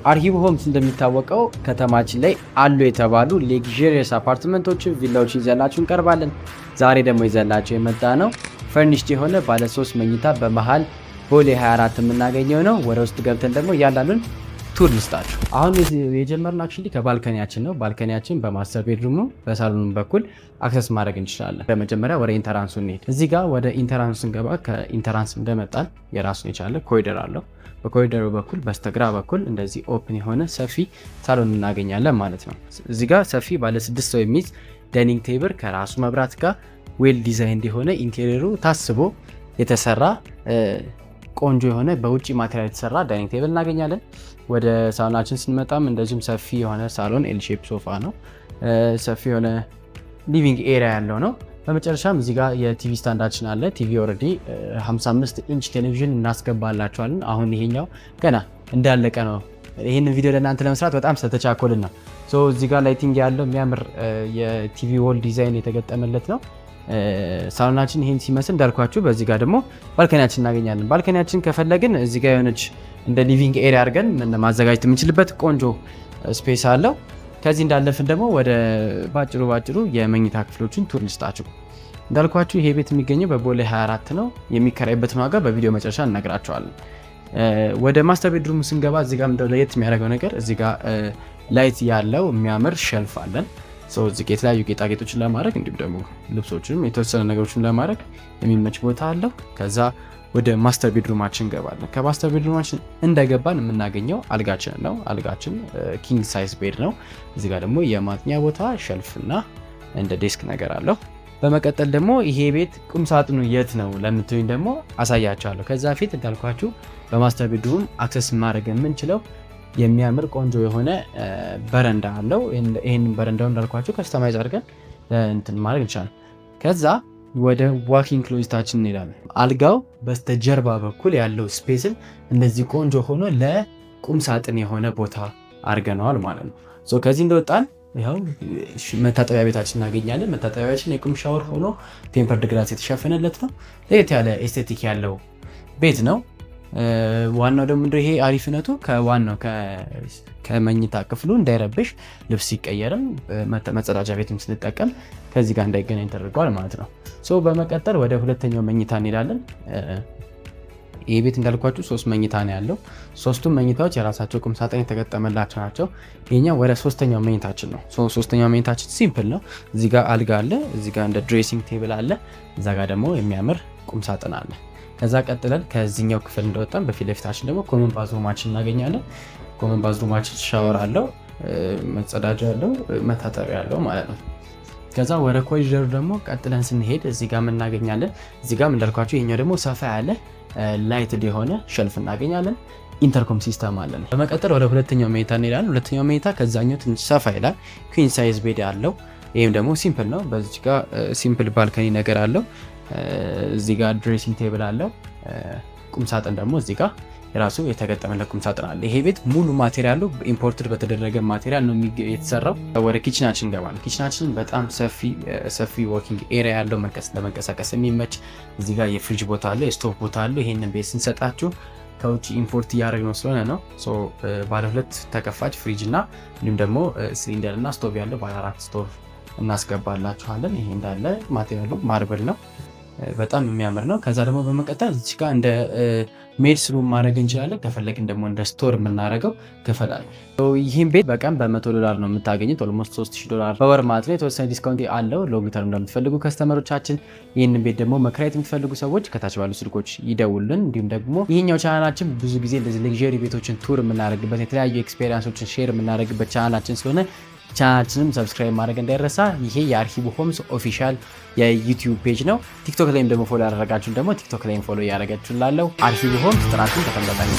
አርሂቡ ሆምስ እንደሚታወቀው ከተማችን ላይ አሉ የተባሉ ሌግዠሪየስ አፓርትመንቶችን፣ ቪላዎችን ይዘላችሁ እንቀርባለን። ዛሬ ደግሞ ይዘላችሁ የመጣ ነው ፈርኒሽድ የሆነ ባለ 3 መኝታ በመሃል ቦሌ 24 የምናገኘው ነው። ወደ ውስጥ ገብተን ደግሞ እያንዳንዱን ቱር ልስጣችሁ። አሁን የጀመርነው አክቹሊ ከባልከኒያችን ነው። ባልከኒያችን በማስተር ቤድሩም ነው። በሳሎኑ በኩል አክሰስ ማድረግ እንችላለን። በመጀመሪያ ወደ ኢንተራንሱ እንሄድ። እዚህ ጋር ወደ ኢንተራንሱ ስንገባ ከኢንተራንስ እንደመጣን የራሱን የቻለ ኮሪደር አለው። በኮሪደሩ በኩል በስተግራ በኩል እንደዚህ ኦፕን የሆነ ሰፊ ሳሎን እናገኛለን ማለት ነው። እዚህ ጋር ሰፊ ባለ 6 ሰው የሚይዝ ዳይኒንግ ቴብል ከራሱ መብራት ጋር ዌል ዲዛይን የሆነ ኢንቴሪየሩ ታስቦ የተሰራ ቆንጆ የሆነ በውጭ ማቴሪያል የተሰራ ዳይኒንግ ቴብል እናገኛለን። ወደ ሳሎናችን ስንመጣም እንደዚሁም ሰፊ የሆነ ሳሎን ኤል ሼፕ ሶፋ ነው። ሰፊ የሆነ ሊቪንግ ኤሪያ ያለው ነው። በመጨረሻም እዚህ ጋር የቲቪ ስታንዳችን አለ። ቲቪ ኦልሬዲ 55 ኢንች ቴሌቪዥን እናስገባላችኋለን። አሁን ይሄኛው ገና እንዳለቀ ነው። ይህንን ቪዲዮ ለእናንተ ለመስራት በጣም ስለተቻኮልን ነው። እዚህ ጋር ላይቲንግ ያለው የሚያምር የቲቪ ዎል ዲዛይን የተገጠመለት ነው። ሳሎናችን ይሄን ሲመስል እንዳልኳችሁ፣ በዚህ ጋር ደግሞ ባልከኒያችን እናገኛለን። ባልከኒያችን ከፈለግን እዚህ ጋር የሆነች እንደ ሊቪንግ ኤሪያ አድርገን ማዘጋጀት የምንችልበት ቆንጆ ስፔስ አለው። ከዚህ እንዳለፍን ደግሞ ወደ ባጭሩ የመኝታ ክፍሎችን ቱር ልስጣችሁ። እንዳልኳችሁ ይሄ ቤት የሚገኘው በቦሌ 24 ነው። የሚከራይበትን ዋጋ በቪዲዮ መጨረሻ እነግራችኋለን። ወደ ማስተር ቤድሩም ስንገባ እዚህ ጋር እንደው ለየት የሚያደርገው ነገር እዚህ ጋር ላይት ያለው የሚያምር ሸልፍ አለን። እዚህ የተለያዩ ጌጣጌጦችን ለማድረግ እንዲሁም ደግሞ ልብሶችንም የተወሰነ ነገሮችን ለማድረግ የሚመች ቦታ አለው። ከዛ ወደ ማስተር ቤድሩማችን እንገባለን። ከማስተር ቤድሩማችን እንደገባን የምናገኘው አልጋችን ነው። አልጋችን ኪንግ ሳይዝ ቤድ ነው። እዚህ ጋር ደግሞ የማጥኛ ቦታ ሸልፍና እንደ ዴስክ ነገር አለው። በመቀጠል ደግሞ ይሄ ቤት ቁም ሳጥኑ የት ነው ለምትሉኝ ደግሞ አሳያችኋለሁ። ከዛ ፊት እንዳልኳችሁ በማስተር ቤድሩም አክሰስ ማድረግ የምንችለው የሚያምር ቆንጆ የሆነ በረንዳ አለው። ይህን በረንዳው እንዳልኳችሁ ከስተማይዝ አድርገን እንትን ማድረግ እንችላለን። ከዛ ወደ ዋኪንግ ክሎዜታችን እንሄዳለን። አልጋው በስተጀርባ በኩል ያለው ስፔስን እንደዚህ ቆንጆ ሆኖ ለቁም ሳጥን የሆነ ቦታ አድርገነዋል ማለት ነው። ከዚህ እንደወጣን ያው መታጠቢያ ቤታችን እናገኛለን። መታጠቢያችን የቁም ሻወር ሆኖ ቴምፐርድ ግላስ የተሸፈነለት ነው። ለየት ያለ ኤስቴቲክ ያለው ቤት ነው። ዋናው ደግሞ ይሄ አሪፍነቱ ከዋናው ከመኝታ ክፍሉ እንዳይረብሽ ልብስ ሲቀየርም መጸዳጃ ቤትም ስንጠቀም ከዚህ ጋር እንዳይገናኝ ተደርጓል ማለት ነው። በመቀጠል ወደ ሁለተኛው መኝታ እንሄዳለን። ይህ ቤት እንዳልኳችሁ 3 መኝታ ነው ያለው። 3ቱም መኝታዎች የራሳቸው ቁም ሳጥን የተገጠመላቸው ናቸው። ይሄኛው ወደ 3ኛው መኝታችን ነው። 3ኛው መኝታችን ሲምፕል ነው። እዚህ ጋር አልጋ አለ፣ እዚህ ጋር እንደ ድሬሲንግ ቴብል አለ፣ እዛ ጋር ደግሞ የሚያምር ቁም ሳጥን አለ። ከዛ ቀጥለን ከዚህኛው ክፍል እንደወጣን በፊት ለፊታችን ደግሞ ኮመን ባዝሩማችን እናገኛለን። ኮመን ባዝሩማችን ሻወር አለው፣ መጸዳጃ አለው፣ መታጠቢያ አለው ማለት ነው። ከዛ ወደ ኮሪደሩ ደግሞ ቀጥለን ስንሄድ እዚህ ጋር እናገኛለን። እዚህ ጋር እንዳልኳችሁ ይሄኛው ደግሞ ሰፋ ያለ ላይትድ የሆነ ሸልፍ እናገኛለን። ኢንተርኮም ሲስተም አለን። በመቀጠል ወደ ሁለተኛው መኝታ እንሄዳለን። ሁለተኛው መኝታ ከዛኛው ትንሽ ሰፋ ይላል። ኩዊን ሳይዝ ቤድ አለው። ይህም ደግሞ ሲምፕል ነው። በዚህ ጋር ሲምፕል ባልከኒ ነገር አለው። እዚህ ጋር ድሬሲንግ ቴብል አለው። ቁም ሳጥን ደግሞ እዚህ ጋር የራሱ የተገጠመለት ቁም ሳጥን አለ። ይሄ ቤት ሙሉ ማቴሪያሉ ኢምፖርትድ በተደረገ ማቴሪያል ነው የተሰራው። ወደ ኪችናችን እንገባለን። ኪችናችን በጣም ሰፊ ወርኪንግ ኤሪያ ያለው ለመንቀሳቀስ የሚመች እዚህ ጋር የፍሪጅ ቦታ አለ፣ የስቶቭ ቦታ አለ። ይሄንን ቤት ስንሰጣችሁ ከውጭ ኢምፖርት እያደረግነው ስለሆነ ነው። ባለ 2 ተከፋች ፍሪጅ እና እንዲሁም ደግሞ ሲሊንደር እና ስቶቭ ያለው ባለ 4 ስቶቭ እናስገባላችኋለን። ይሄ እንዳለ ማቴሪያሉ ማርብል ነው። በጣም የሚያምር ነው። ከዛ ደግሞ በመቀጠል እዚህ ጋር እንደ ሜድስ ሩም ማድረግ እንችላለን። ከፈለግን ደግሞ እንደ ስቶር የምናደርገው ክፍል አለ። ይህም ቤት በቀን $100 ነው የምታገኙት፣ ኦልሞስት $3000 በወር ማለት ነው። የተወሰነ ዲስካውንት አለው ሎንግ ተርም ለምትፈልጉ ከስተመሮቻችን። ይህንን ቤት ደግሞ መከራየት የምትፈልጉ ሰዎች ከታች ባሉ ስልኮች ይደውሉልን። እንዲሁም ደግሞ ይህኛው ቻናላችን ብዙ ጊዜ እንደዚህ ሌግዠሪ ቤቶችን ቱር የምናደርግበት የተለያዩ ኤክስፔሪንሶችን ሼር የምናደርግበት ቻናላችን ስለሆነ ቻናላችንም ሰብስክራይብ ማድረግ እንዳይረሳ። ይሄ የአርሂቡ ሆምስ ኦፊሻል የዩቲዩብ ፔጅ ነው። ቲክቶክ ላይም ደግሞ ፎሎ ያደረጋችሁን ደግሞ ቲክቶክ ላይም ፎሎ እያደረጋችሁ ላለው አርሂቡ ሆምስ ጥራቱን ተፈላጊ